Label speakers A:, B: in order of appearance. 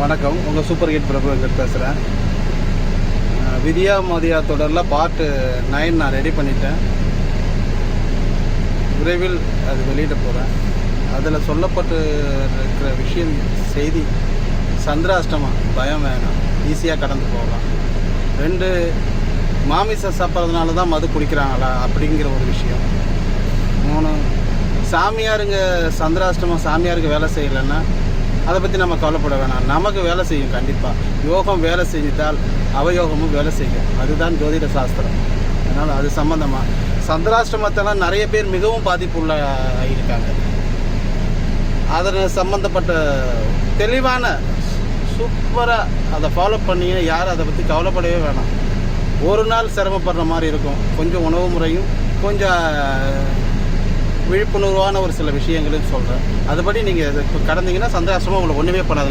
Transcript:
A: வணக்கம், உங்கள் super hit பிரபு வெங்கட் பேசுகிறேன். விதியா மதியா தொடரில் பார்ட் 9 நான் ரெடி பண்ணிட்டேன். விரைவில் அது வெளியிட போகிறேன். அதில் சொல்லப்பட்டு இருக்கிற செய்தி சந்திராஷ்டமம், பயம் வேணாம், ஈஸியாக கடந்து போகலாம். 2 மாமிசம் சாப்பிட்றதுனால தான் மது குடிக்கிறாங்களா அப்படிங்கிற ஒரு விஷயம். 3 சாமியாருங்க சந்திராஷ்டமம் சாமியாருக்கு வேலை செய்யலைன்னா அதை பற்றி நம்ம கவலைப்பட வேணாம். நமக்கு வேலை செய்யும். கண்டிப்பாக யோகம் வேலை செய்தால் அவயோகமும் வேலை செய்யும். அதுதான் ஜோதிட சாஸ்திரம். அதனால் அது சம்மந்தமாக சந்திராஷ்டமத்தெல்லாம் நிறைய பேர் மிகவும் பாதிப்புள்ள இருக்காங்க. அதில் சம்மந்தப்பட்ட தெளிவான சூப்பராக அதை ஃபாலோ பண்ணி யாரும் அதை பற்றி கவலைப்படவே வேணாம். ஒரு நாள் சிரமப்படுற மாதிரி இருக்கும். கொஞ்சம் உணவு முறையும் கொஞ்சம் விழிப்புணர்வான ஒரு சில விஷயங்களையும் சொல்கிறேன். அதுபடி நீங்கள் கடந்தீங்கன்னா சந்திராஷ்டமம் உங்களை ஒன்றுமே பண்ணாது.